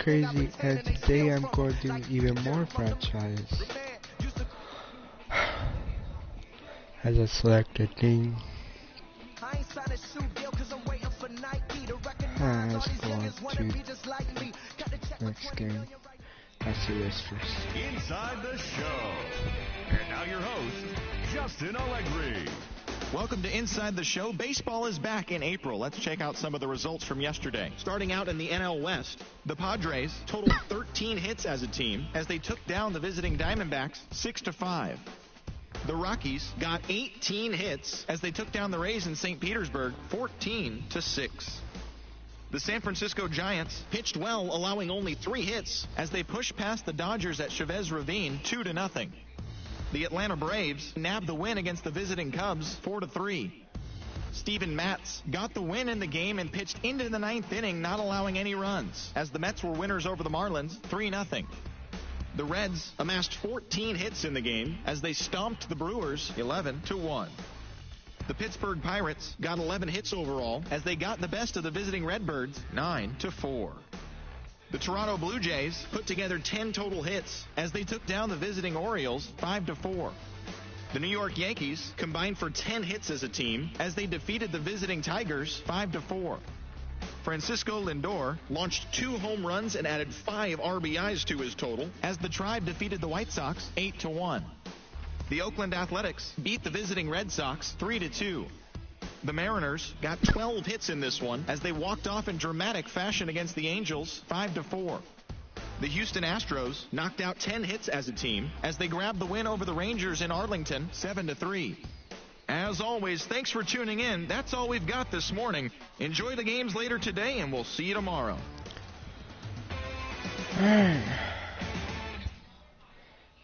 crazy, and today I'm going to do even more franchise. As I select a thing. Let's go on to next game. Let's do this first. Inside the Show. And now your host, Justin Allegri. Welcome to Inside the Show. Baseball is back in April. Let's check out some of the results from yesterday. Starting out in the NL West, the Padres totaled 13 hits as a team as they took down the visiting Diamondbacks 6-5. The Rockies got 18 hits as they took down the Rays in St. Petersburg 14-6. The San Francisco Giants pitched well, allowing only 3 hits as they pushed past the Dodgers at Chavez Ravine 2-0. The Atlanta Braves nabbed the win against the visiting Cubs 4-3. Steven Matz got the win in the game and pitched into the 9th inning, not allowing any runs, as the Mets were winners over the Marlins 3-0. The Reds amassed 14 hits in the game as they stomped the Brewers 11-1. The Pittsburgh Pirates got 11 hits overall as they got the best of the visiting Redbirds 9-4. The Toronto Blue Jays put together 10 total hits as they took down the visiting Orioles 5-4. The New York Yankees combined for 10 hits as a team as they defeated the visiting Tigers 5-4. Francisco Lindor launched 2 home runs and added 5 RBIs to his total as the Tribe defeated the White Sox 8-1. The Oakland Athletics beat the visiting Red Sox 3-2. The Mariners got 12 hits in this one as they walked off in dramatic fashion against the Angels 5-4. The Houston Astros knocked out 10 hits as a team as they grabbed the win over the Rangers in Arlington 7-3. As always, thanks for tuning in. That's all we've got this morning. Enjoy the games later today, and we'll see you tomorrow.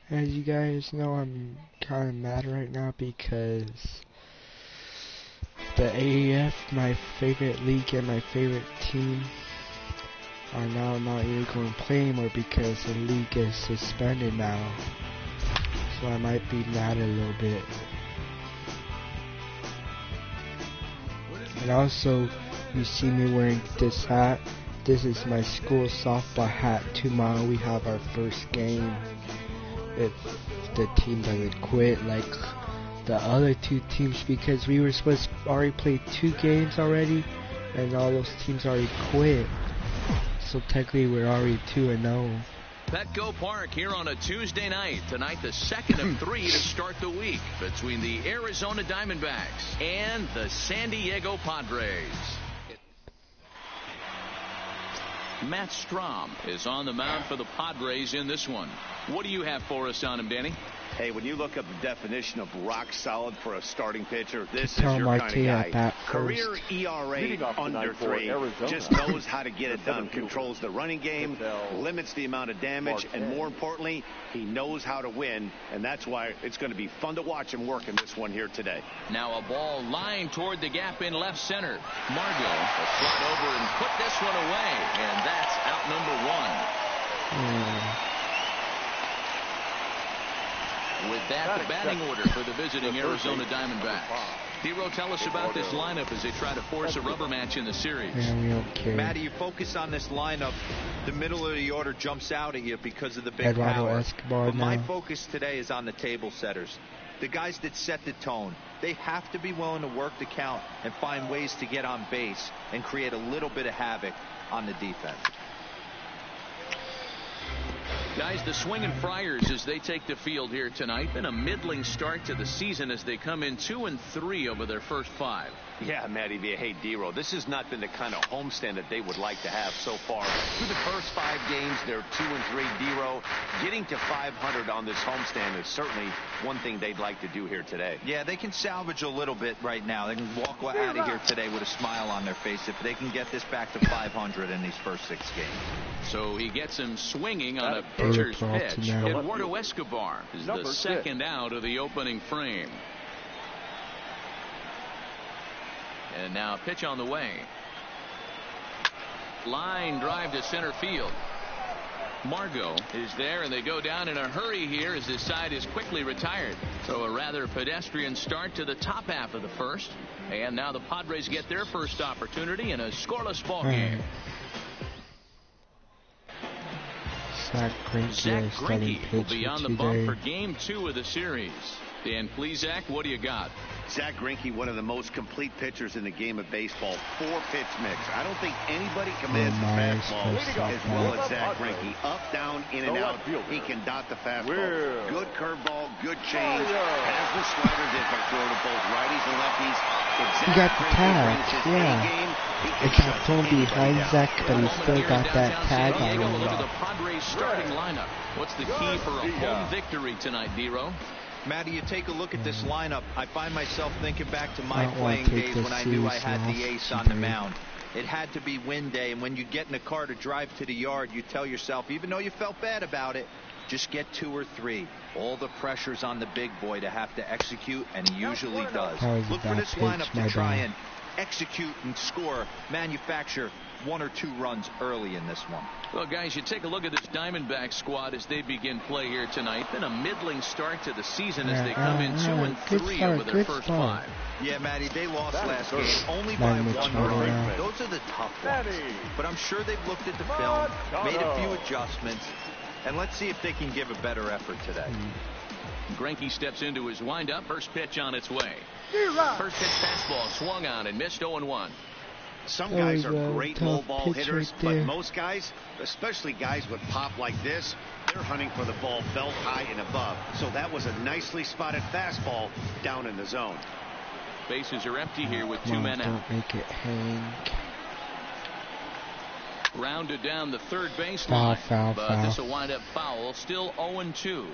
As you guys know, I'm kind of mad right now because the AAF, my favorite league and my favorite team, are now not even going to play anymore because the league is suspended now. So I might be mad a little bit. And also, you see me wearing this hat. This is my school softball hat. Tomorrow we have our first game. If the team doesn't quit like the other 2 teams, because we were supposed to already play 2 games already and all those teams already quit, so technically we're already 2-0. Petco Park here on a Tuesday night. Tonight the second of 3 to start the week between the Arizona Diamondbacks and the San Diego Padres. Matt Strahm is on the mound for the Padres in this one. What do you have for us on him, Danny? Hey, when you look up the definition of rock solid for a starting pitcher, this is your kind of guy. Career ERA under 3, just knows how to get it done, controls the running game, limits the amount of damage, and more importantly, he knows how to win, and that's why it's going to be fun to watch him work in this one here today. Now a ball lined toward the gap in left center. Margot will slide over and put this one away, and that's out number 1. With that, the batting order for the visiting Arizona Diamondbacks. Hero, tell us about this lineup as they try to force a rubber match in the series. Yeah, we don't care. Matty, you focus on this lineup. The middle of the order jumps out at you because of the big Eduardo power. Escobar But my now. focus today is on the table setters. The guys that set the tone. They have to be willing to work the count and find ways to get on base and create a little bit of havoc on the defense. Guys, the Swinging Friars as they take the field here tonight. Been a middling start to the season as they come in 2-3 over their first 5. Yeah, Matty, hey, D-Row, this has not been the kind of homestand that they would like to have so far. Through the first 5 games, they're 2-3. D-Row, getting to 500 on this homestand is certainly one thing they'd like to do here today. Yeah, they can salvage a little bit right now. They can walk out of here today with a smile on their face if they can get this back to 500 in these first 6 games. So he gets him swinging on a pitcher's pitch. Eduardo Escobar is the second out of the opening frame. And now a pitch on the way. Line drive to center field. Margot is there, and they go down in a hurry here as this side is quickly retired. So a rather pedestrian start to the top half of the first. And now the Padres get their first opportunity in a scoreless ball game. Zach Greinke starting will pitch be for on the bump today. for game 2 of the series. Dan Plesac, what do you got? Zach Greinke, one of the most complete pitchers in the game of baseball. 4-pitch mix. I don't think anybody commands the fastball as well as Zach Greinke. Up, down, in and out. He can dot the fastball. Good curveball, good change. Has the slider that can throw to both righties and lefties. He got the tag, yeah. It got thrown behind Zach, but he still got that tag on him. Look at the Padres starting lineup. What's the key for a home victory tonight, D-Row? Matty, you take a look at this lineup. I find myself thinking back to my playing days when I knew I had the ace on the mound. It had to be win day, and when you get in a car to drive to the yard, you tell yourself, even though you felt bad about it, just get 2 or 3. All the pressure's on the big boy to have to execute, and he usually does. Look for this lineup to try and execute and score, manufacture 1 or 2 runs early in this one. Well, guys, you take a look at this Diamondback squad as they begin play here tonight. Been a middling start to the season as they come in 2 and 3 over their first 5. Yeah, Matty, they lost last game only by 1 run. Those are the tough ones. But I'm sure they've looked at the film, made a few adjustments, and let's see if they can give a better effort today. Greinke steps into his windup. First pitch on its way. First pitch fastball swung on and missed 0-1. Some guys are great low ball hitters, but most guys, especially guys with pop like this, they're hunting for the ball belt high and above. So that was a nicely spotted fastball down in the zone. Bases are empty here with 2 men out. Don't make it hang. Rounded down the third baseline, but this will wind up foul. Still 0-2.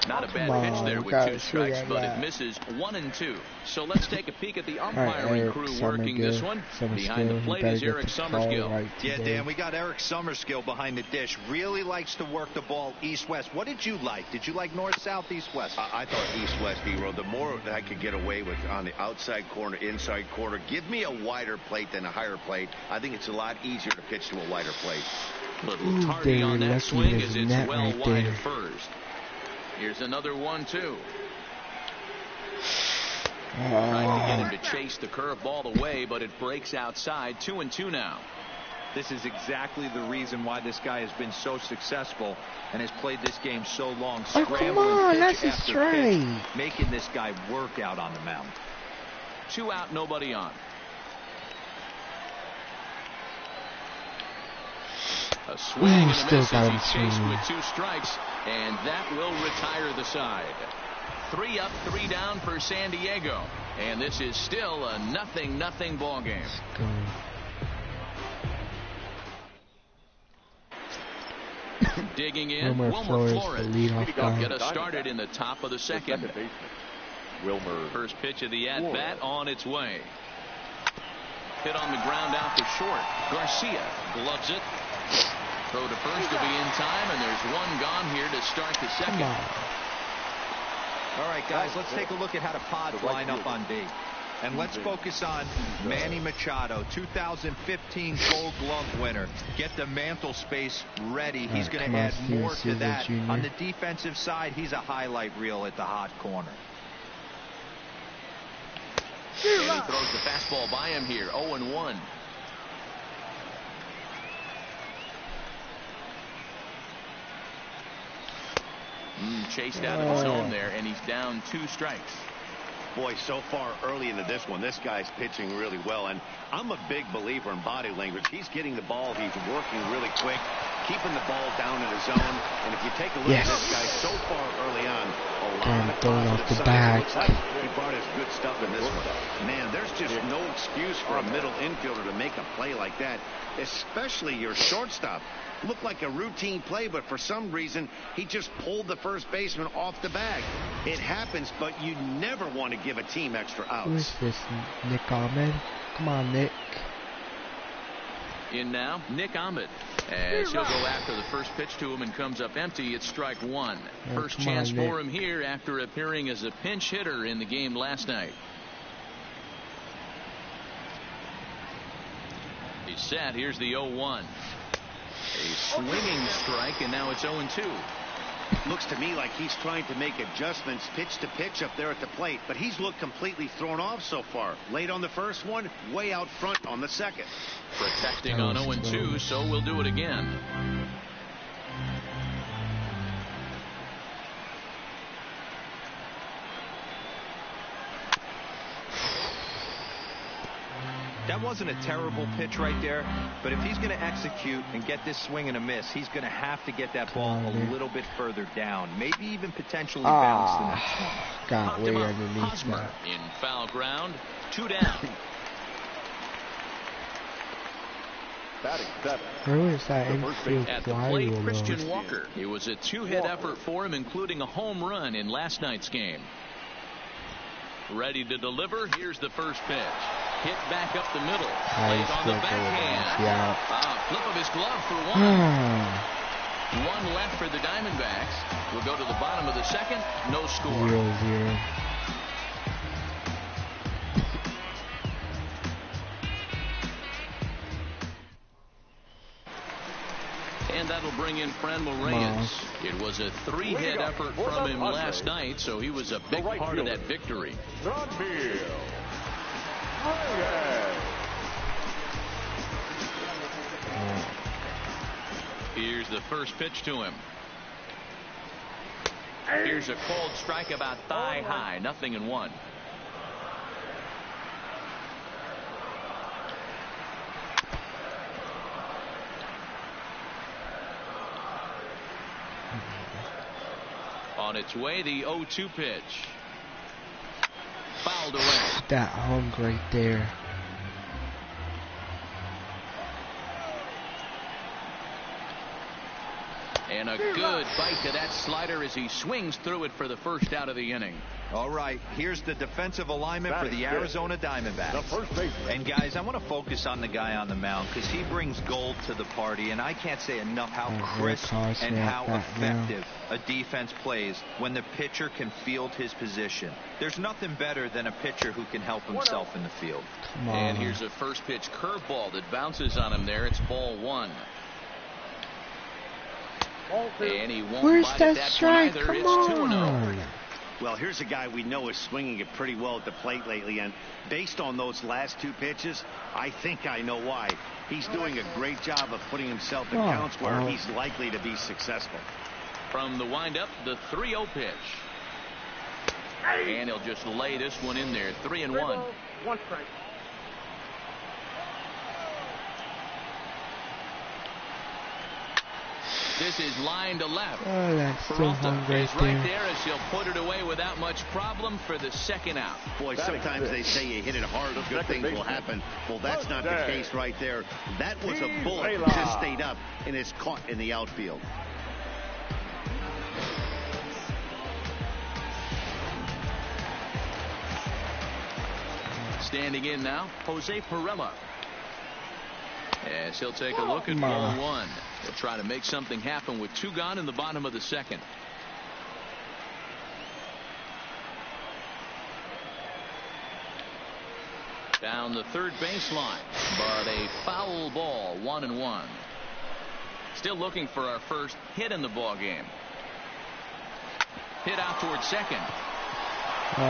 Not a bad pitch there with 2 strikes, but it misses 1-2. So let's take a peek at the umpiring crew working this one. Behind the plate is Eric Summerskill. Yeah, Dan, we got Eric Summerskill behind the dish. Really likes to work the ball east-west. What did you like? Did you like north-south, east-west? I thought east-west, D-Row. The more that I could get away with on the outside corner, inside corner, give me a wider plate than a higher plate. I think it's a lot easier to pitch to a wider plate. Little tardy on that swing as it's well wide at first. Here's another 1-2. Trying to get him to chase the curveball away, but it breaks outside. 2-2 now. This is exactly the reason why this guy has been so successful and has played this game so long. Scrambling pitch after pitch, making this guy work out on the mound. 2 out, nobody on. A swing and a miss as he's chased with 2 strikes, and that will retire the side. 3 up, 3 down for San Diego, and this is still a 0-0 ball game. Digging in, Wilmer Flores get us started in the top of the second. First pitch of the at-bat on its way. Hit on the ground out to short. Garcia gloves it. Throw to first to be in time, and there's 1 gone here to start the second. All right, guys, let's take a look at how the Pods line up on B. And let's focus on Manny Machado, 2015 Gold Glove winner. Get the mantle space ready. He's going to add more to that. On the defensive side, he's a highlight reel at the hot corner. And he throws the fastball by him here, 0-1. Chased out of his zone there, and he's down 2 strikes. Boy, so far early into this one, this guy's pitching really well, and I'm a big believer in body language. He's getting the ball, he's working really quick, keeping the ball down in his zone, and if you take a look at this guy so far early on, a lot of positive signs. Looks like he brought his good stuff in this one. Man, there's just no excuse for a middle infielder to make a play like that, especially your shortstop. Looked like a routine play, but for some reason, he just pulled the first baseman off the bag. It happens, but you never want to give a team extra outs. Who is this, Nick Ahmed? Come on, Nick. In now, Nick Ahmed. As he'll go after the first pitch to him and comes up empty, it's strike 1. First chance for him here after appearing as a pinch hitter in the game last night. He's set. Here's the 0-1. A swinging strike, and now it's 0-2. Looks to me like he's trying to make adjustments pitch to pitch up there at the plate, but he's looked completely thrown off so far. Late on the first one, way out front on the second. Protecting on 0-2, so we'll do it again. That wasn't a terrible pitch right there, but if he's going to execute and get this swing and a miss, he's going to have to get that ball a little bit further down, maybe even potentially bounce the next one. Got way underneath that. In foul ground, 2 down. Where was that infield at the fly plate, roll? Christian Walker. It was a 2-hit effort for him, including a home run in last night's game. Ready to deliver. Here's the first pitch. Hit back up the middle. Played on the backhand. Yeah. Flip of his glove for one. One left for the Diamondbacks. We'll go to the bottom of the second. No score. 0-0. And that'll bring in Franmil Reyes. It was a 3-hit effort from him last night, so he was a big part of that victory. Here's the first pitch to him. Here's a cold strike about thigh high. 0-1. On its way, the 0-2 pitch. Fouled away. That hung right there. And a good bite to that slider as he swings through it for the first out of the inning. All right, here's the defensive alignment for the Arizona Diamondbacks. And guys, I want to focus on the guy on the mound because he brings gold to the party, and I can't say enough how crisp and how effective a defense plays when the pitcher can field his position. There's nothing better than a pitcher who can help himself in the field. And here's a first pitch curveball that bounces on him there. It's ball 1. And he won't Where's bite that at strike? It's Come 2-0. on. Well, here's a guy we know is swinging it pretty well at the plate lately, and based on those last 2 pitches, I think I know why. He's doing a great job of putting himself in counts where he's likely to be successful. From the windup, the 3-0 pitch. And he'll just lay this one in there. 3-1. 1 strike. This is line to left. Oh, that's so hung right there as he'll put it away without much problem for the second out. Boy, sometimes they say you hit it hard, good things will happen. Well, that's not the case right there. That was a bullet that just stayed up and is caught in the outfield. Standing in now, Jose Pirela. As he'll take a look at ball 1. They'll try to make something happen with 2 gone in the bottom of the second. Down the third baseline, but a foul ball. 1-1. Still looking for our first hit in the ball game. Hit out towards second. No.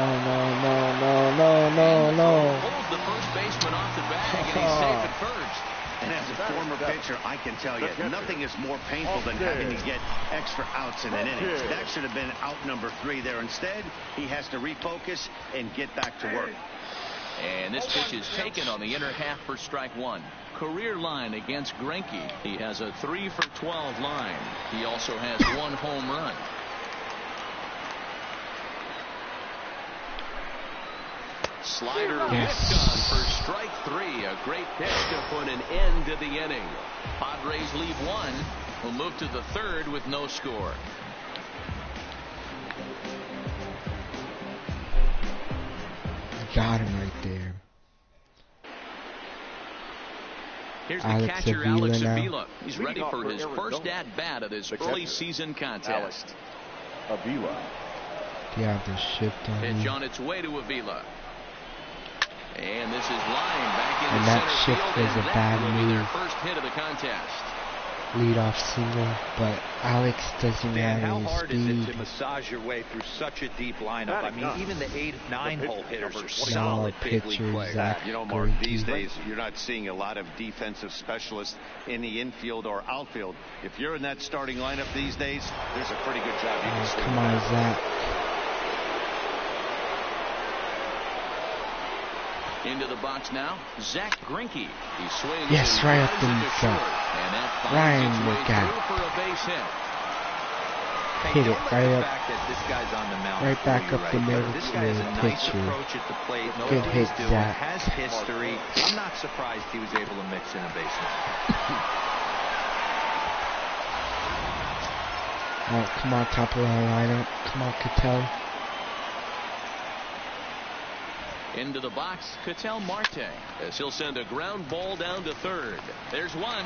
Holds the first baseman off the bag, and he's safe at first. And as a former pitcher, I can tell you, nothing is more painful than having to get extra outs in an inning. That should have been out number 3 there. Instead, he has to refocus and get back to work. And this pitch is taken on the inner half for strike 1. Career line against Greinke. He has a 3-for-12 line. He also has 1 home run. Slider whipped on for strike 3. A great pitch to put an end to the inning. Padres leave 1. Will move to the 3rd with no score. Got him right there. Here's the catcher, Alex Avila. He's ready for his first at-bat of this early season contest. Avila. Yeah, the shift on pitch on its way to Avila. And this is line back in and the that center shift field, was a bad will be move. their first hit of the contest. leadoff single, but Alex doesn't have how any hard speed. is it to massage your way through such a deep lineup? I mean, even the 8, 9-hole hitters are solid big league players. You know, Mark, these days you're not seeing a lot of defensive specialists in the infield or outfield. If you're in that starting lineup these days, there's a pretty good job you can see. Come on, Zach. Into the box now, Zach Greinke. He swings. Yes, right up in the gut. And that Ryan finds its way got through for a base hit. hit it right up, This guy's on the mound right back up the middle This to guy has the a nice pitcher. approach at the plate. Knows Good what hit, he's doing. Zach. Has history. I'm not surprised he was able to mix in a base hit. Alright, come on, top of our lineup. Come on, Cattell. Into the box, Ketel Marte, as he'll send a ground ball down to third. There's one.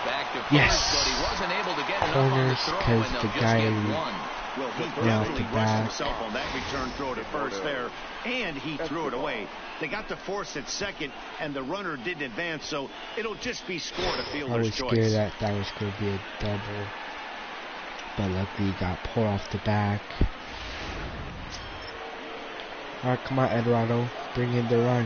Back to first, Yes. but he wasn't able to get enough Corners, on the throw, because and the they'll just guy get one. Well, he Yeah, definitely the rushed back. himself on that return throw to first there, and he threw it away. They got the force at second, and the runner didn't advance, so it'll just be scored a I fielder's was choice. scared that was going to be a double, but luckily he got pulled off the back. Alright, come on, Eduardo. Bring in the run.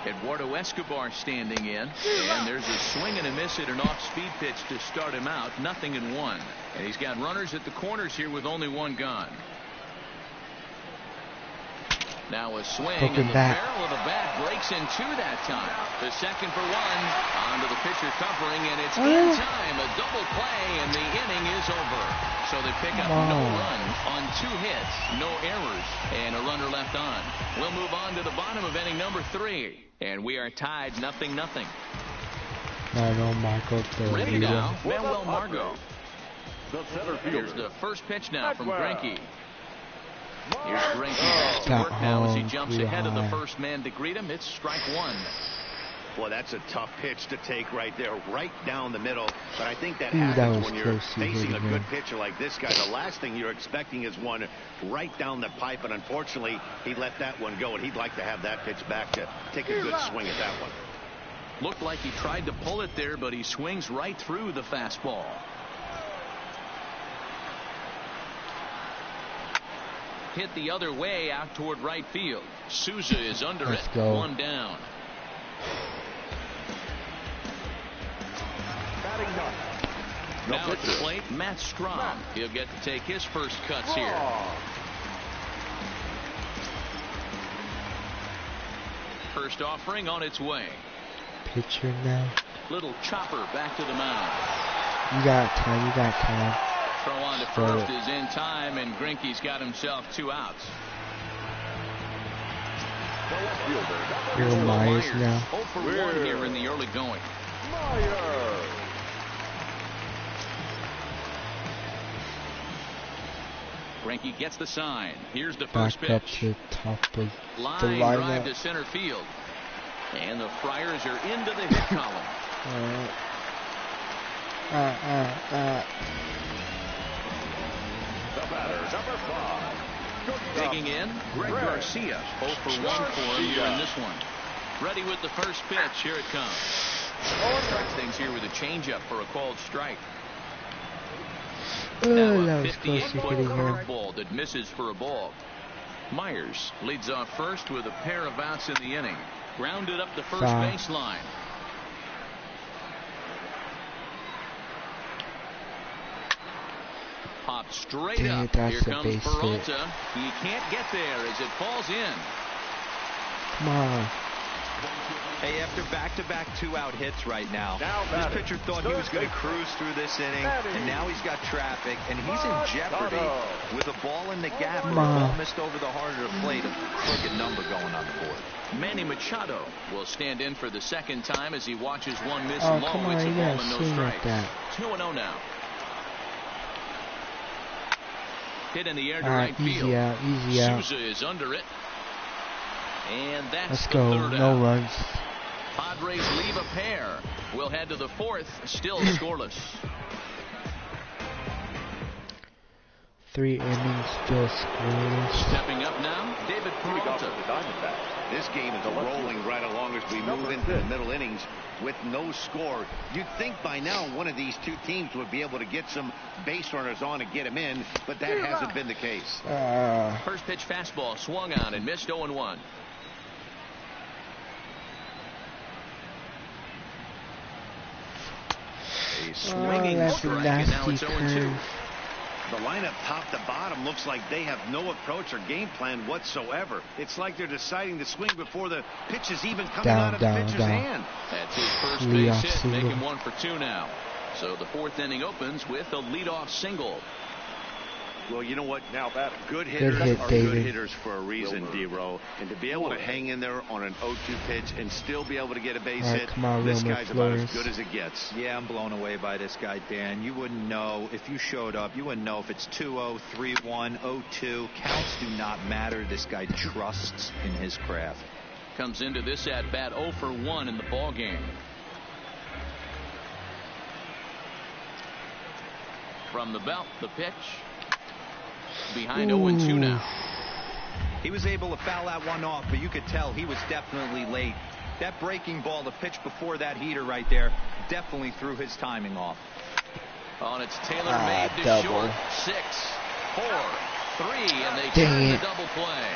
Eduardo Escobar standing in, and there's a swing and a miss at an off-speed pitch to start him out. 0-1, and he's got runners at the corners here with only one gone. Now a swing, and the barrel of the bat breaks in two that time. The second for one, onto the pitcher covering, and it's in time. A double play, and the inning is over. So they pick up no runs on 2 hits, no errors, and a runner left on. We'll move on to the bottom of inning number 3, and we are tied 0-0. Manuel Margot, the Ready leader. now, Manuel Margot. Here's the first pitch now from Greinke. Here's Greinke back to work now as he jumps ahead of the first man to greet him. It's strike 1. Boy, that's a tough pitch to take right there, right down the middle. But I think that that happens was when you're close to facing a hitting good him. pitcher like this guy. The last thing you're expecting is one right down the pipe, and unfortunately, he let that one go, and he'd like to have that pitch back to take a good swing at that one. Looked like he tried to pull it there, but he swings right through the fastball. Hit the other way out toward right field. Souza is under Let's it. go. 1 down. Now at the plate, Matt Strom. He'll get to take his first cuts here. First offering on its way. Pitcher now. Little chopper back to the mound. You got time. You got time. Throw on to first is in time, and Greinke's got himself 2 outs. Here Myers now. 0 for 1 here in the early going. Greinke gets the sign. Here's the first Back up pitch. to top of the Line drive lineup. to center field. And the Friars are into the hit column. The batter, number 5. Digging in, Greg Garcia. 0 for 1 for him here in this one. Ready with the first pitch. Here it comes. Starts things here with a changeup for a called strike. Now that a was close to 58-foot hitting him. curveball that misses for a ball. Myers leads off first with a pair of outs in the inning. Grounded up the first baseline. Popped straight up. Here comes Peralta. He can't get there as it falls in. Come on. Hey, after back-to-back 2-out hits right now, this pitcher thought he was going to cruise through this inning, and now he's got traffic, and he's in jeopardy with a ball in the gap or a ball missed over the heart of the plate. A crooked number going on the board. Manny Machado will stand in for the second time as he watches one miss Oh, low. come on, It's a you ball gotta and no swing strikes. like that. 2-0 now. Hit in the air to Alright, right field. easy out, easy out. Souza is under it. And that's Let's the go, third no out. runs. Padres leave a pair. We'll head to the fourth, still scoreless. 3 innings, still scoreless. Stepping up now, David Peralta. This game is rolling right along as we move into the middle innings with no score. You'd think by now one of these two teams would be able to get some base runners on and get them in, but that hasn't been the case. First pitch fastball swung on and missed 0-1. A swinging strike, and now it's 0-2. The lineup top to bottom looks like they have no approach or game plan whatsoever. It's like they're deciding to swing before the pitch is even coming out of the pitcher's hand. That's his first base hit, making 1 for 2 now. So the 4th inning opens with a leadoff single. Well, you know what? Now, good hitters are good hitters for a reason, D-Row. And to be able to hang in there on an 0-2 pitch and still be able to get a base hit, this guy's about as good as it gets. Yeah, I'm blown away by this guy, Dan. You wouldn't know if you showed up. You wouldn't know if it's 2-0, 3-1, 0-2. Counts do not matter. This guy trusts in his craft. Comes into this at bat 0 for 1 in the ball game. From the belt, the pitch. Behind 0-2 now. He was able to foul that one off, but you could tell he was definitely late. That breaking ball, the pitch before that heater right there, definitely threw his timing off. On its tailor-made to short. 6, 4, 3, and they turn the double play.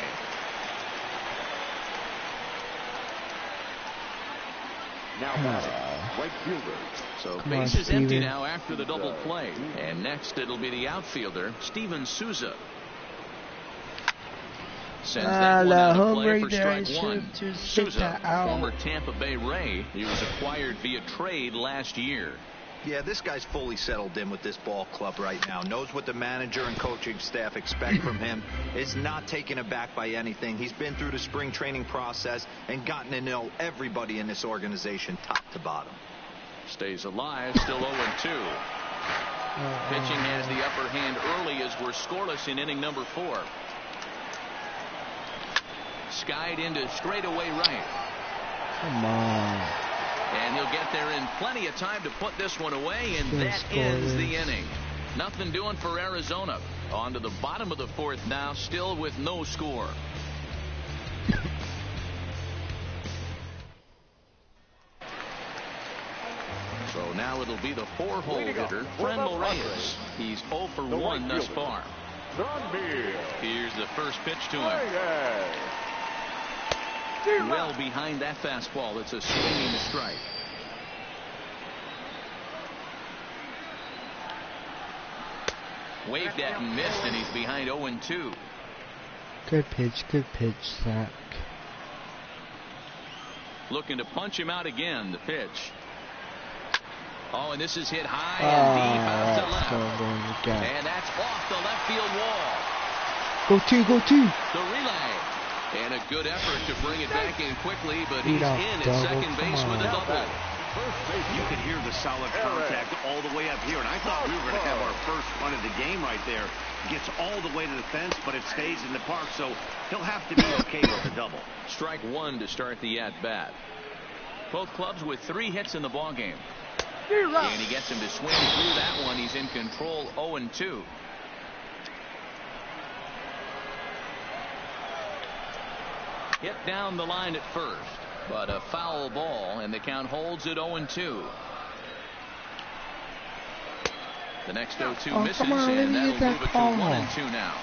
Now right fielder. So base is empty now after the double play. And next it'll be the outfielder, Steven Souza. Sends that one out of play for strike 1. Souza, former Tampa Bay Ray. He was acquired via trade last year. Yeah, this guy's fully settled in with this ball club right now. Knows what the manager and coaching staff expect from him. Is not taken aback by anything. He's been through the spring training process and gotten to know everybody in this organization top to bottom. Stays alive, still 0-2. Pitching has the upper hand early as we're scoreless in inning number 4. Skied into straightaway right. Come on. And he'll get there in plenty of time to put this one away, and that ends the inning. Nothing doing for Arizona. On to the bottom of the 4th now, still with no score. So now it'll be the 4-hole hitter, Fernando Reyes. He's 0 for 1 thus far. Here's the first pitch to him. Well behind that fastball. It's a swinging strike. Waved at and missed, and he's behind 0-2. Good pitch, Zach. Looking to punch him out again. The pitch. Oh, and this is hit high and deep out to left. And that's off the left field wall. Go two. The relay. And a good effort to bring it back in quickly, but he's in at second base with a double. You could hear the solid contact all the way up here, and I thought we were going to have our first run of the game right there. Gets all the way to the fence, but it stays in the park, so he'll have to be okay with the double. Strike 1 to start the at-bat. Both clubs with 3 hits in the ballgame. And he gets him to swing through that one. He's in control, 0-2. Hit down the line at first, but a foul ball, and the count holds at 0-2. The next 0-2 misses, and that'll move it to 1-2 now.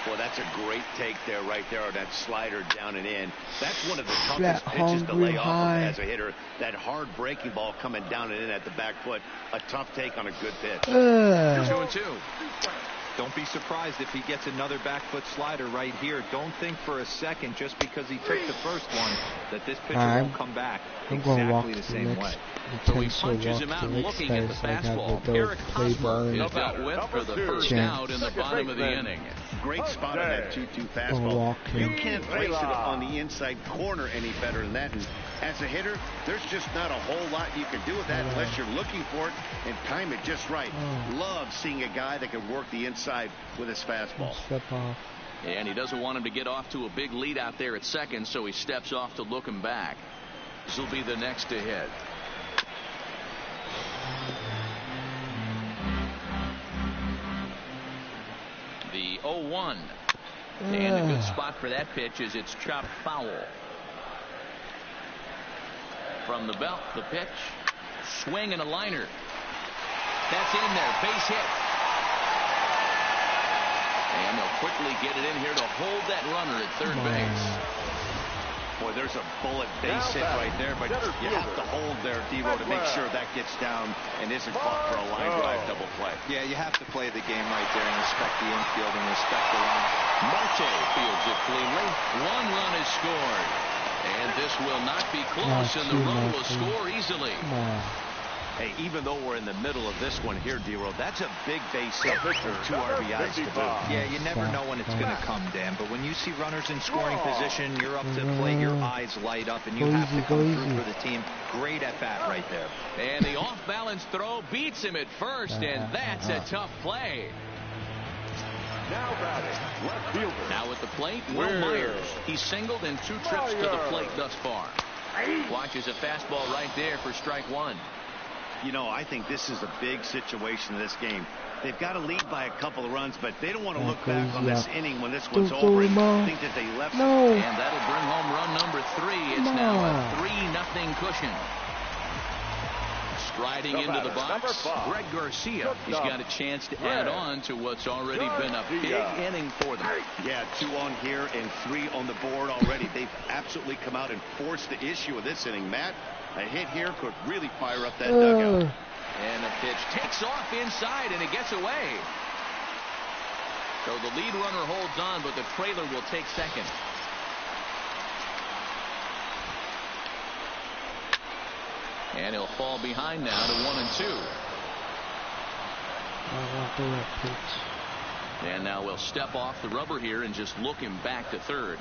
Well, that's a great take there, right there, on that slider down and in. That's one of the toughest pitches to lay off of as a hitter. That hard breaking ball coming down and in at the back foot. A tough take on a good pitch. 2-2. Don't be surprised if he gets another back foot slider right here. Don't think for a second, just because he took the first one, that this pitcher won't come back exactly the same way. So he punches him out looking at the fastball. Eric Hosmer is dealt with for the first out in the bottom of the inning. Great spot on that 2-2 fastball. You can't place it on the inside corner any better than that. And as a hitter, there's just not a whole lot you can do with that unless you're looking for it and time it just right. Love seeing a guy that can work the inside with his fastball. Step off. And he doesn't want him to get off to a big lead out there at second, so he steps off to look him back. This will be the next to hit. The 0-1. And a good spot for that pitch is it's chopped foul. From the belt, the pitch. Swing and a liner. That's in there. Base hit. And they'll quickly get it in here to hold that runner at third base. Boy, there's a bullet base hit right there, but you have to hold there, Devo, to make sure that gets down and isn't caught for a line drive double play. Yeah, you have to play the game right there and respect the infield and respect the run. Marte fields it cleanly. 1 run is scored. And this will not be close, and the run will score easily. Hey, even though we're in the middle of this one here, D-Roll, that's a big base hit for 2 RBIs to boot. Yeah, you never know when it's going to come, Dan, but when you see runners in scoring position, you're up to play, your eyes light up, and you have to come through for the team. Great at bat right there. And the off-balance throw beats him at first, and that's a tough play. Now batting, left fielder. Now at the plate, Will Myers. He's singled in 2 trips to the plate thus far. Watches a fastball right there for strike 1. You know, I think this is a big situation in this game. They've got to lead by a couple of runs, but they don't want to look back on this inning when this one's over and think that they left. And that'll bring home run number 3. It's now a 3-0 cushion. Striding into the box, Greg Garcia. He's got a chance to add on to what's already been a big inning for them. Yeah, 2 on here and 3 on the board already. They've absolutely come out and forced the issue of this inning. Matt, a hit here could really fire up that dugout. And the pitch takes off inside, and it gets away. So the lead runner holds on, but the trailer will take second. And he'll fall behind now to 1-2. And now we'll step off the rubber here and just look him back to third.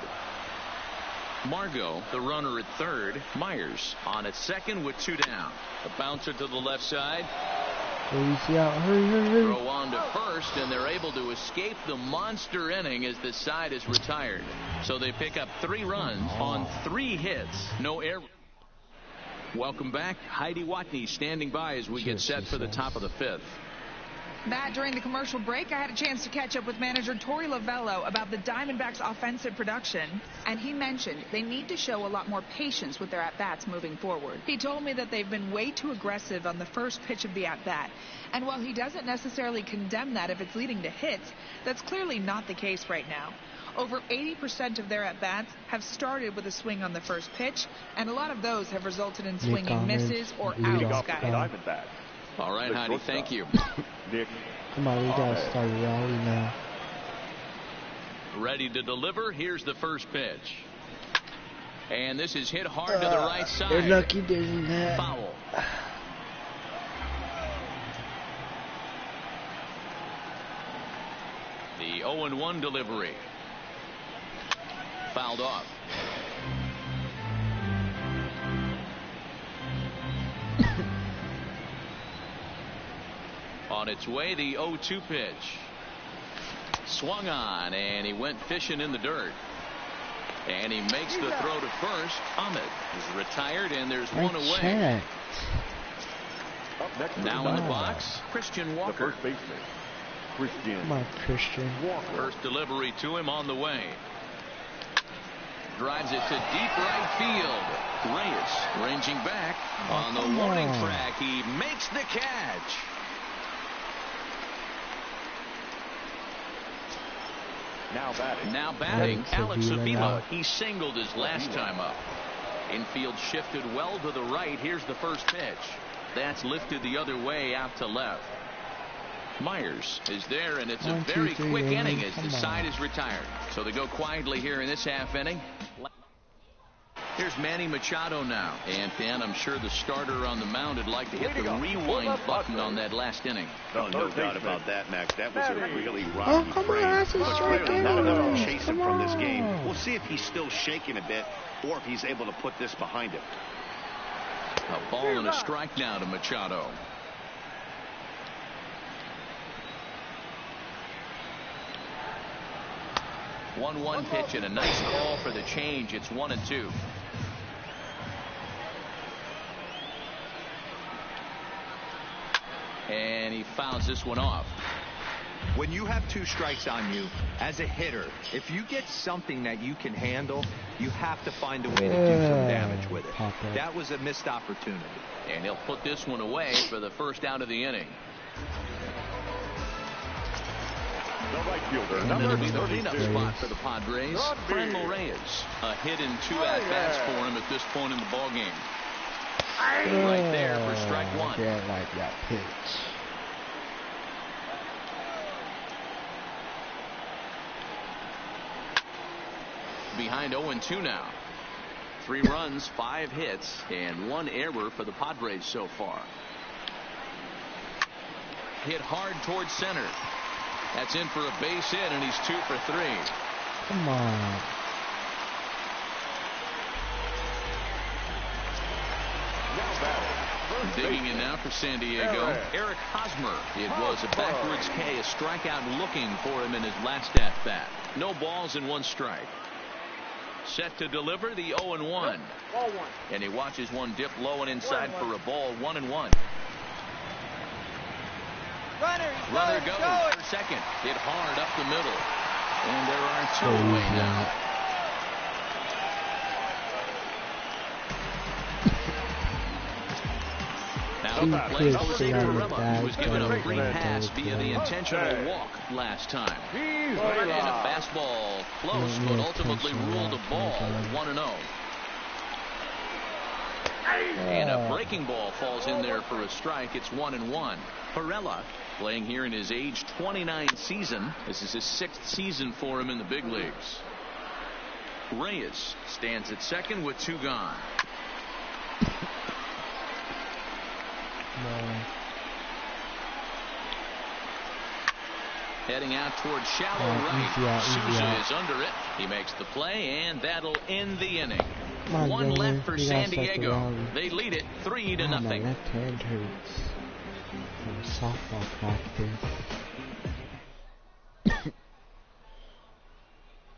Margot, the runner at third. Myers on at second with 2 down. A bouncer to the left side. Throw on to first, and they're able to escape the monster inning as the side is retired. So they pick up 3 runs on 3 hits. No error. Welcome back. Heidi Watney standing by as we get set for the top of the 5th. Matt, during the commercial break, I had a chance to catch up with manager Torey Lovello about the Diamondbacks' offensive production, and he mentioned they need to show a lot more patience with their at-bats moving forward. He told me that they've been way too aggressive on the first pitch of the at-bat, and while he doesn't necessarily condemn that if it's leading to hits, that's clearly not the case right now. Over 80% of their at-bats have started with a swing on the first pitch, and a lot of those have resulted in swinging misses or outs, guys. All right, Heidi, thank you. Come on, we gotta start rally now. Ready to deliver. Here's the first pitch. And this is hit hard to the right side. They're lucky doing that. Foul. The 0-1 delivery. Fouled off. On its way, the 0-2 pitch. Swung on, and he went fishing in the dirt. And he makes the throw to first. Ahmed is retired, and there's 1 away. Now in the box, Christian Walker. The first baseman, Christian. Come on, Christian. Walker. First delivery to him on the way. Drives it to deep right field. Reyes ranging back on the warning track. He makes the catch. Now batting, Alex Avila. He singled his last time up. Infield shifted well to the right. Here's the first pitch. That's lifted the other way out to left. Myers is there, and it's a very quick inning as the side is retired. So they go quietly here in this half inning. Here's Manny Machado now. And Dan, I'm sure the starter on the mound would like to hit the rewind button on that last inning. Oh, no doubt about that, Max. That was a really rocky frame. But clearly not enough to chase him from this game. We'll see if he's still shaking a bit or if he's able to put this behind him. A ball and a strike now to Machado. One pitch and a nice call for the change. It's 1-2. And he fouls this one off. When you have 2 strikes on you, as a hitter, if you get something that you can handle, you have to find a way to do some damage with it. That was a missed opportunity. And he'll put this one away for the first out of the inning. The right fielder, and it'll be the cleanup spot for the Padres. Franmil Reyes. A hit and 2 at-bats for him at this point in the ballgame. Right there for strike 1. Yeah, I like that pitch. Behind 0-2 now. 3 runs, 5 hits, and 1 error for the Padres so far. Hit hard towards center. That's in for a base hit, and he's 2 for 3. Come on. Digging in now for San Diego, Eric Hosmer. It was a backwards K, a strikeout looking for him in his last at-bat. No balls and 1 strike. Set to deliver the 0-1. And he watches one dip low and inside for a ball. 1-1. Runner goes for second. Hit hard up the middle. And there are 2 away now. Now he plays Corella, who was given a free pass via the intentional walk last time. And a fastball close, but ultimately ruled a ball. 1-0. And a breaking ball falls in there for a strike. It's 1-1. Corella playing here in his age 29 season. This is his 6th season for him in the big leagues. Reyes stands at second with 2 gone. Heading out towards shallow right. Souza is under it. He makes the play, and that'll end the inning. 1 left for San Diego. They lead it 3-0. My left hand hurts from softball practice.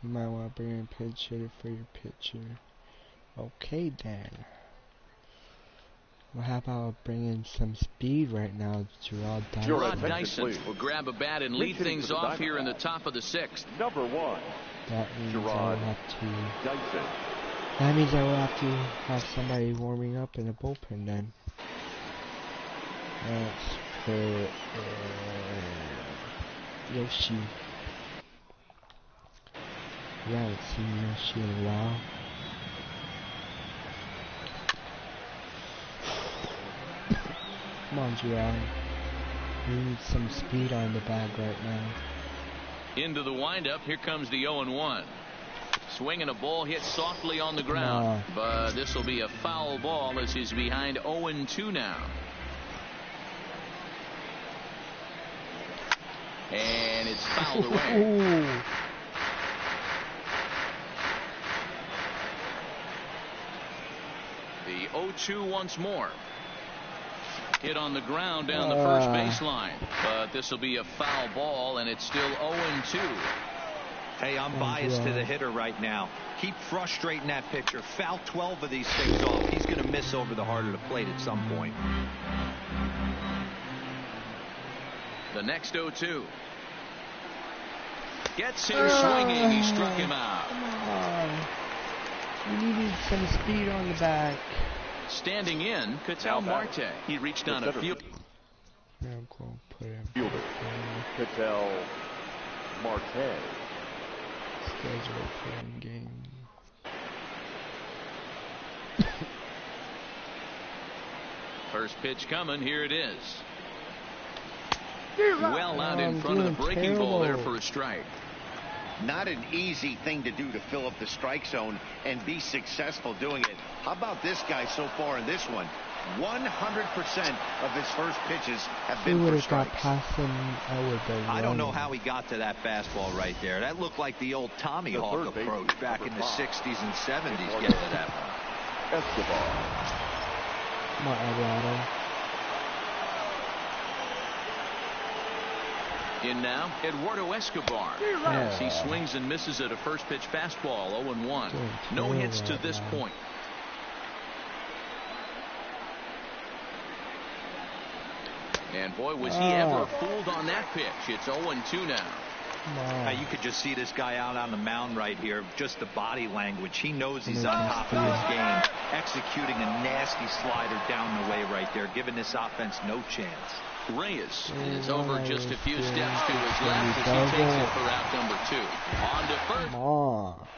You might want to bring in a pitch hitter for your pitcher. Okay then. Well, how about bringing some speed right now, Gerard Dyson? Gerard Dyson will grab a bat and lead things off here in the top of the 6th. Number 1. That means Gerard I will have to. Dyson. That means I will have to have somebody warming up in the bullpen then. Let's put Yoshi. Yeah, I haven't seen Yoshi in a while. Come on, Gerard. We need some speed on the bag right now. Into the windup. Here comes the 0-1. Swinging a ball hit softly on the ground. But this will be a foul ball as he's behind 0-2 now. And it's fouled away. The 0-2 once more. Hit on the ground down the first baseline. But this will be a foul ball, and it's still 0-2. Hey, I'm biased to the hitter right now. Keep frustrating that pitcher. Foul 12 of these things off. He's going to miss over the heart of the plate at some point. The next 0-2. Gets him swinging. He struck him out. Come on. We needed some speed on the back. Standing in, Ketel Marte. He reached on a field. Yeah, I'm going to put him. Fielder. Ketel Marte. Schedule playing game. First pitch coming. Here it is. Well out in front of the breaking ball there for a strike. Not an easy thing to do to fill up the strike zone and be successful doing it. How about this guy so far in this one? 100% of his first pitches have been for strikes. I don't know how he got to that fastball right there. That looked like the old Tommy Hawk approach back in the 60s and 70s getting to that one. Escobar. Come on, Eduardo. In now, Eduardo Escobar. As he swings and misses at a first pitch fastball, 0-1. No hits to this point. And boy, was he ever fooled on that pitch. It's 0-2 now. You could just see this guy out on the mound right here. Just the body language. He knows he's on top of his game. Executing a nasty slider down the way right there, giving this offense no chance. Reyes is over just a few steps to his left as he takes it for out number 2. On to first.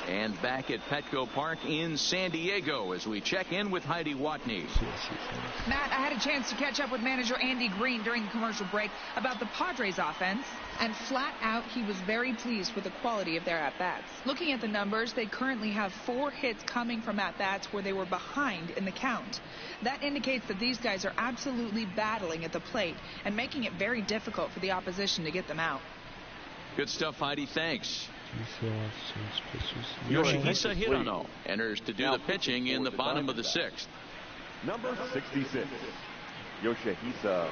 And back at Petco Park in San Diego as we check in with Heidi Watney. Matt, I had a chance to catch up with manager Andy Green during the commercial break about the Padres offense, and flat out he was very pleased with the quality of their at-bats. Looking at the numbers, they currently have 4 hits coming from at-bats where they were behind in the count. That indicates that these guys are absolutely battling at the plate and making it very difficult for the opposition to get them out. Good stuff, Heidi. Thanks. Yoshihisa Hirano enters to do the pitching in the bottom of the 6th. Number 66, Yoshihisa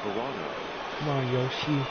Hirano. Come on, Yoshi.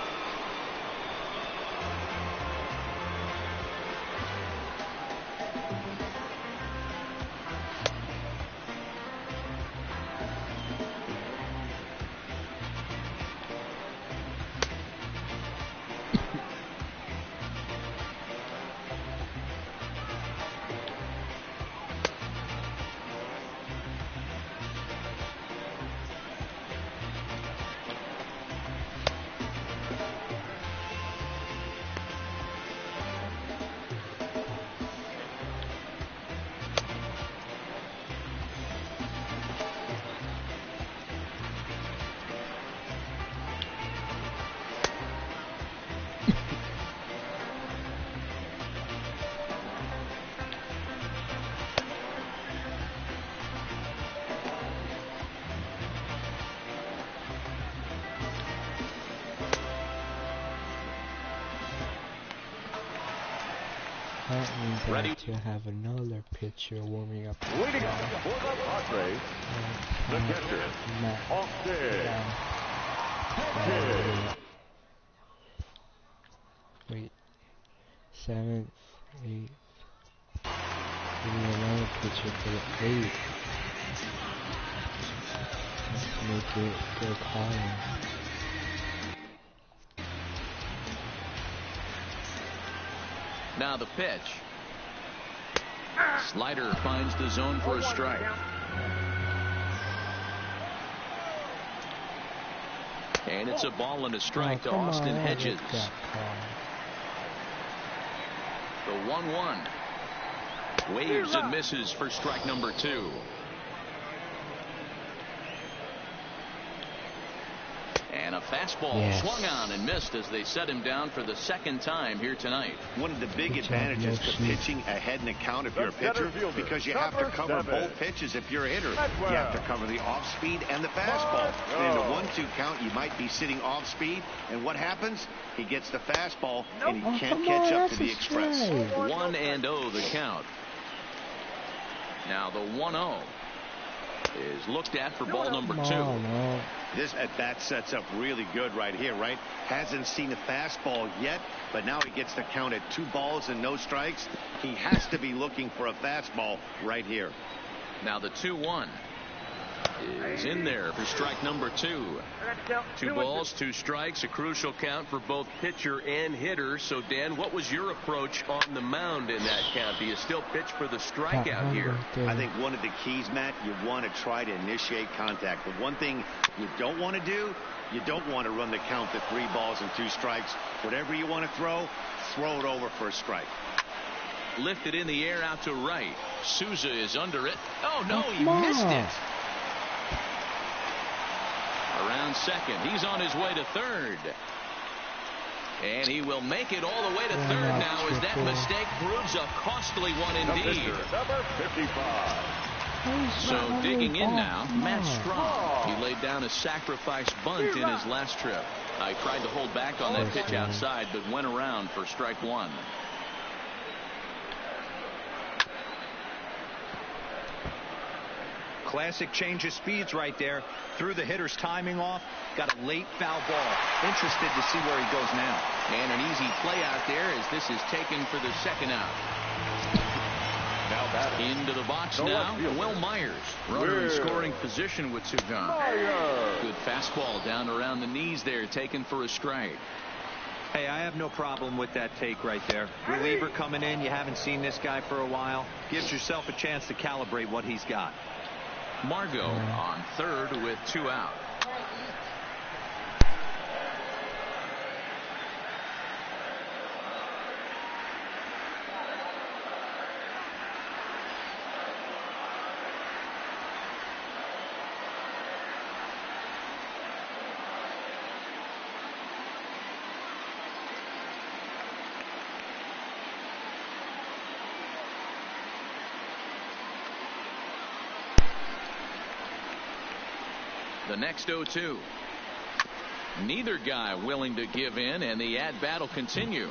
That means I have to have another pitcher warming up. Waiting up for the Padres, the catcher, Austin. Wait, 7th, 8th. We need another pitcher for the 8th. Let's make it go calling. Now the pitch. Slider finds the zone for a strike. And it's a ball and a strike to Austin Hedges. The 1-1. Waves and misses for strike number 2. And a fastball swung on and missed as they set him down for the 2nd time here tonight. One of the big advantages to pitching ahead in the count if you're a pitcher, because you have to cover both pitches if you're a hitter. You have to cover the off speed and the fastball. And in a 1-2 count, you might be sitting off speed, and what happens? He gets the fastball and he can't catch up to the express. 1-0 the count. Now the 1-0 is looked at for ball number 2. This at bat sets up really good right here, right? Hasn't seen a fastball yet, but now he gets the count at 2 balls and no strikes. He has to be looking for a fastball right here. Now the 2-1 is in there for strike number 2. 2 balls, 2 strikes, a crucial count for both pitcher and hitter. So Dan, what was your approach on the mound in that count? Do you still pitch for the strikeout here? I think one of the keys, Matt, you want to try to initiate contact. The one thing you don't want to do, you don't want to run the count to 3 balls and 2 strikes. Whatever you want to throw it over for a strike. Lifted in the air out to right. Souza is under it. Oh no, he missed it. Around second. He's on his way to third. And he will make it all the way to third now as that mistake proves a costly one indeed. Number 55. So digging in now, Matt Strong. He laid down a sacrifice bunt in his last trip. I tried to hold back on that pitch outside, but went around for strike 1. Classic change of speeds right there. Threw the hitter's timing off. Got a late foul ball. Interested to see where he goes now. And an easy play out there as this is taken for the 2nd out. Now Into the box now, Will Myers. Runner in scoring position with 2 gone. Good fastball down around the knees there, taken for a strike. Hey, I have no problem with that take right there. Reliever coming in, you haven't seen this guy for a while. Gives yourself a chance to calibrate what he's got. Margot on third with 2 out. The next 0-2. Neither guy willing to give in, and the at-bat will continue.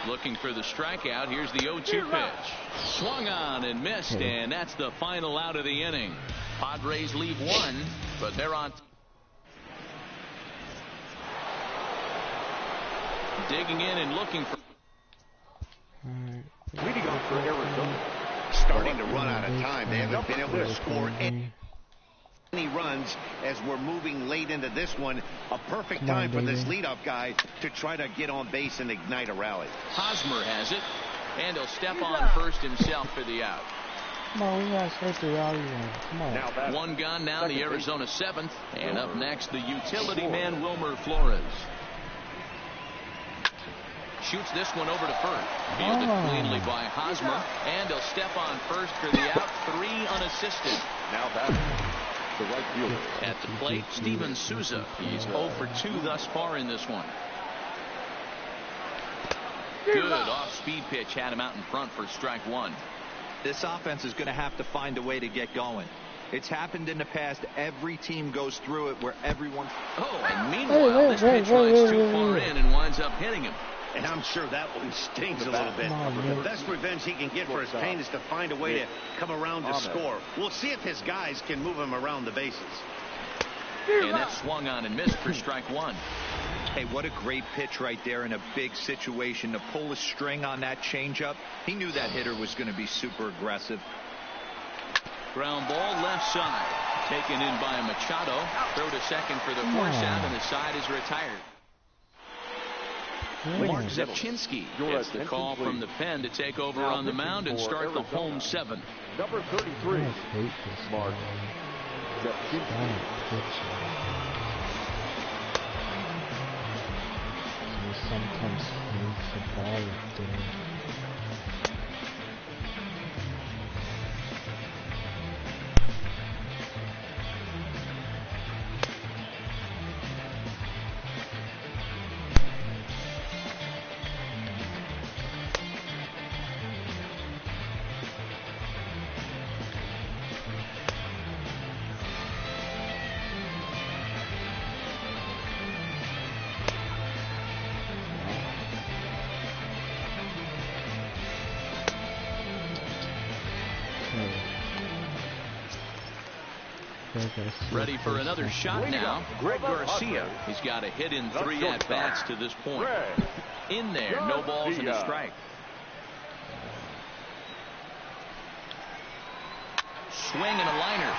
Looking for the strikeout. Here's the 0-2 pitch. Swung on and missed, and that's the final out of the inning. Padres leave 1, but they're on. Digging in and looking for. Leading off for Arizona. Starting to run out of time. They haven't been able to score any runs as we're moving late into this one. A perfect time for this leadoff guy to try to get on base and ignite a rally. Hosmer has it, and he'll step on first himself for the out. Come on, we gotta start the rally one. Come on. 1 gone now, the Arizona 7th, and up next the utility man Wilmer Flores. Shoots this one over to first. Fielded cleanly by Hosmer, and he'll step on first for the out. 3 unassisted. Now batting. The right fielder. At the plate, Steven Souza. He's 0 for 2 thus far in this one. Good off-speed pitch had him out in front for strike 1. This offense is going to have to find a way to get going. It's happened in the past. Every team goes through it where everyone. Oh, and meanwhile, this pitch rides too far in and winds up hitting him. And I'm sure that one stings a little bit. The best revenge he can get for his pain is to find a way to come around to score. We'll see if his guys can move him around the bases. And that swung on and missed for strike 1. Hey, what a great pitch right there in a big situation. To pull a string on that changeup, he knew that hitter was going to be super aggressive. Ground ball left side. Taken in by Machado. Throw to second for the force out, and the side is retired. Mark Zepchinski gets the call from the pen to take over on the mound and start the home 7th. Number 33, Mark Zepchinski. Sometimes needs the ball up there. Ready for another shot now. Greg Garcia. He's got a hit in 3 at-bats to this point. In there, no balls and a strike. Swing and a liner.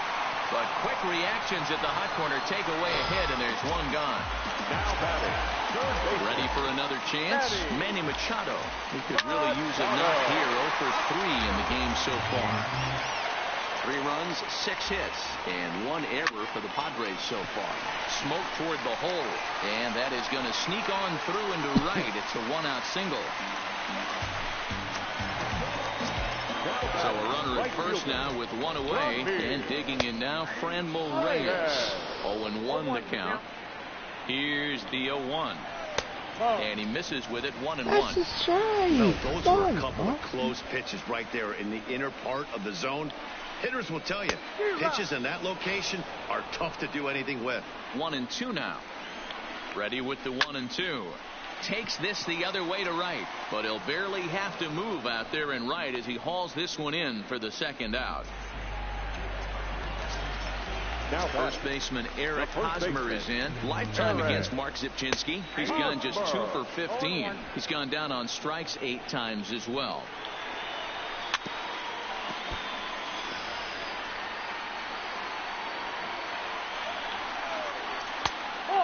But quick reactions at the hot corner take away a hit, and there's 1 gone. Now batting. Ready for another chance? Manny Machado. He could really use a knock here. 0 for 3 in the game so far. 3 runs, 6 hits, and 1 error for the Padres so far. Smoke toward the hole, and that is going to sneak on through into right. It's a 1-out single. So a runner at first now with 1 away, and digging in now, Franmil Reyes. 0-1 the count. Here's the 0-1. And he misses with it, 1-1. That's a strike. No, those were a couple of close pitches right there in the inner part of the zone. Hitters will tell you, pitches in that location are tough to do anything with. 1-2 now. Ready with the 1-2. Takes this the other way to right, but he'll barely have to move out there in right as he hauls this one in for the 2nd out. Now first baseman Eric Hosmer is in. Lifetime against Mark Zepchinski. He's gone just 2 for 15. He's gone down on strikes 8 times as well.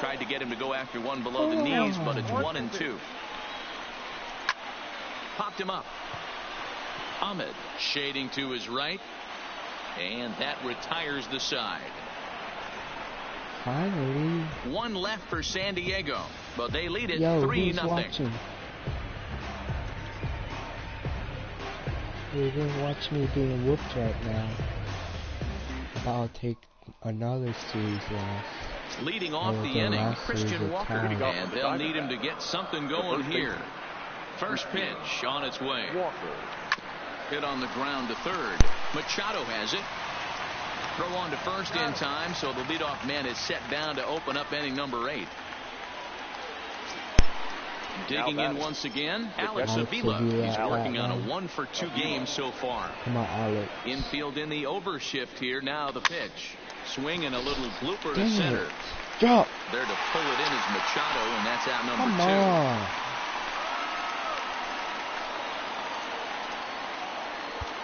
tried to get him to go after one below the knees, but it's 1-2. Popped him up. Ahmed shading to his right, and that retires the side. Finally. One left for San Diego, but they lead it 3-0. You're gonna watch me being whooped right now. I'll take another series loss. Leading off the inning, Christian Walker, and they'll need him to get something going here. First pitch on its way. Hit on the ground to third. Machado has it. Throw on to first in time, so the leadoff man is set down to open up inning number 8. Digging in once again, Alex Avila. He's working on a 1-for-2 game so far. Come on, Alex. Infield in the overshift here. Now the pitch. Swing and a little blooper to center. Drop. There to pull it in is Machado, and that's out number 2. Come on.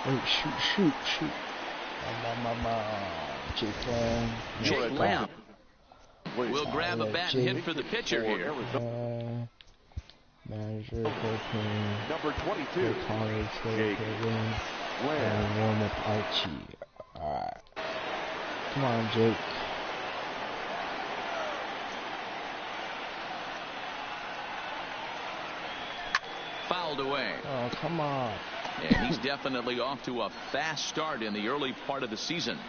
Wait, shoot. Jake Lamb will grab a bat and hit for the pitcher here. Manager, bullpen, number 22, college, and warm up Archie. Alright. Come on, Jake. Fouled away. Oh, come on. And he's definitely off to a fast start in the early part of the season.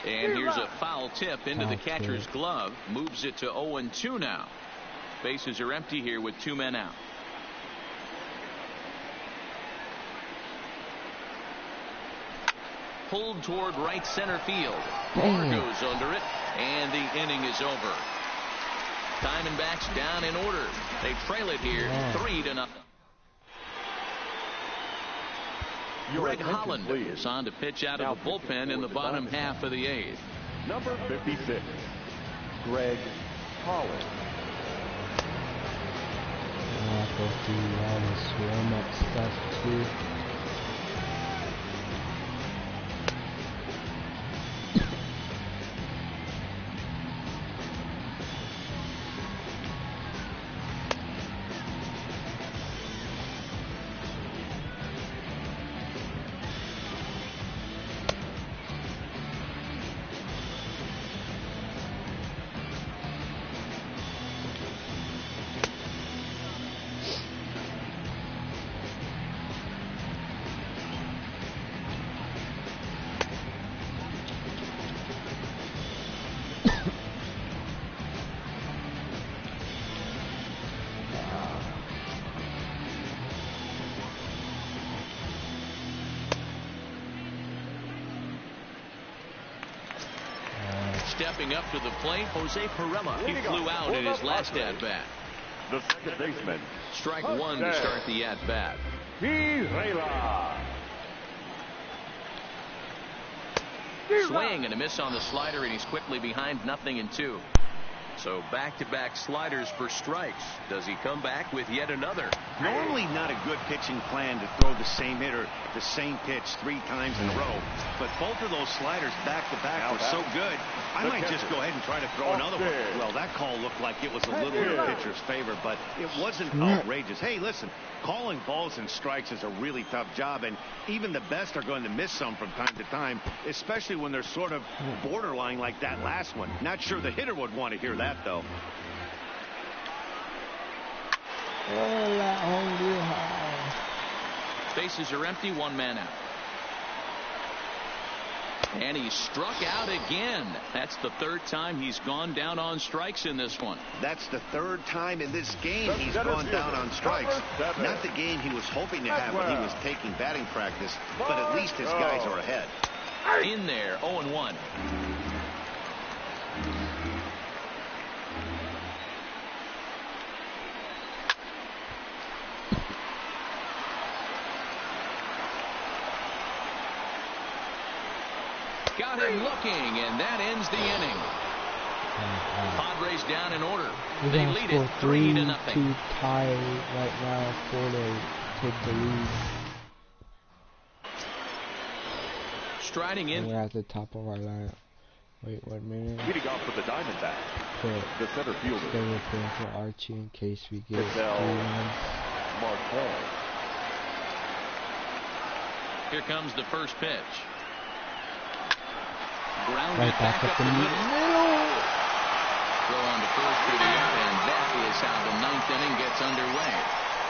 And here's a foul tip into the catcher's glove. Moves it to 0-2 now. Bases are empty here with 2 men out. Pulled toward right center field. Moore goes under it, and the inning is over. Diamondbacks down in order. They trail it here 3-0. Greg Holland is on to pitch out of the bullpen in the bottom half of the 8th. Number 56, Greg Holland. I'll go through all this warm-up stuff too. Stepping up to the plate, Jose Pirela. He flew out in his last at-bat. The second baseman. Strike 1 to start the at-bat. Pirela. Swing and a miss on the slider, and he's quickly behind 0-2. So back-to-back sliders for strikes. Does he come back with yet another? Normally not a good pitching plan to throw the same hitter the same pitch 3 times in a row, but both of those sliders back-to-back were so good, I might just go ahead and try to throw another one. Well, that call looked like it was a little in the pitcher's favor, but it wasn't outrageous. Hey, listen, calling balls and strikes is a really tough job, and even the best are going to miss some from time to time, especially when they're sort of borderline like that last one. Not sure the hitter would want to hear that, though. Bases are empty, 1 man out. And he struck out again. That's the 3rd time he's gone down on strikes in this one. That's the 3rd time in this game he's gone down on strikes. Not the game he was hoping to have when he was taking batting practice, but at least his guys are ahead. In there, 0-1. Got him looking, and that ends the inning. Padres down in order. They lead it 3-0. 3-2 tie right now for to take the lead. striding in. We're at the top of our lineup. Wait 1 minute. Leading off for the Diamondbacks, the center fielder. They were playing for Archie in case we get 3 Marquez. runs. Here comes the first pitch. Grounded Right back up the middle. Throw on to first through the air, and that is how the 9th inning gets underway.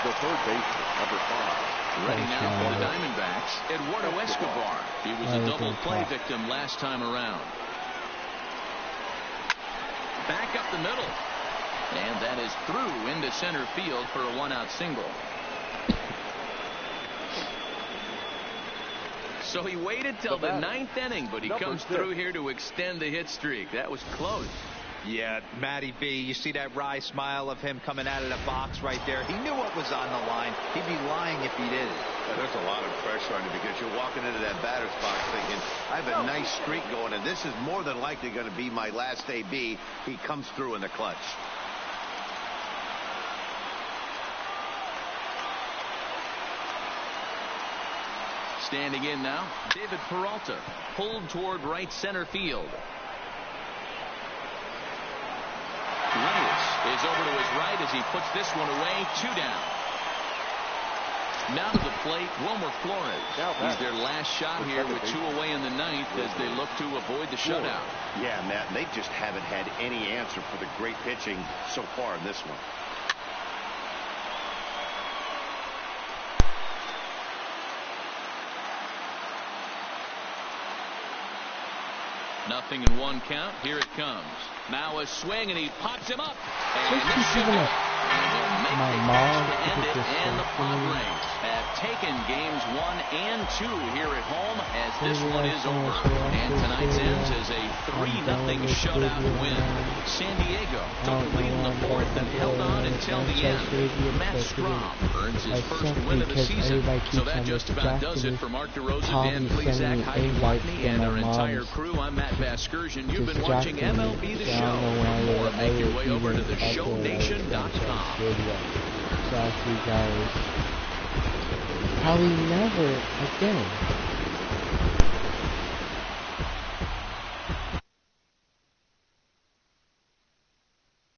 The third baseman, number 5. Ready now for the Diamondbacks, Eduardo Escobar. He was a double play victim last time around. Back up the middle. And that is through into center field for a 1-out single. So he waited till the 9th inning, but he comes through here to extend the hit streak. That was close. Yeah, Matty B, you see that wry smile of him coming out of the box right there. He knew what was on the line. He'd be lying if he didn't. There's a lot of pressure on you because you're walking into that batter's box thinking, I have a nice streak going, and this is more than likely going to be my last AB. He comes through in the clutch. Standing in now, David Peralta, pulled toward right center field. Reyes is over to his right as he puts this one away. 2 down. Now to the plate, Wilmer Flores. He's their last shot here with 2 away in the 9th as they look to avoid the shutout. Yeah, Matt, and they just haven't had any answer for the great pitching so far in this one. Nothing in 1 count. Here it comes. Now a swing, and he pops him up. And this should be it. My mom end it, and the Padres have taken games 1 and 2 here at home as this one is over. And tonight's ends is a 3-0 shutout win. San Diego took the lead in the 4th and held on until the end. Matt Strom earns his first win of the season. So that just about does it for Mark DeRosa, Dan Plesac, Heidi Watney, and our entire crew. I'm Matt Vasgersian. You've been watching MLB The Show. Or make your way over to theshownation.com. Sorry, guys. Probably never again.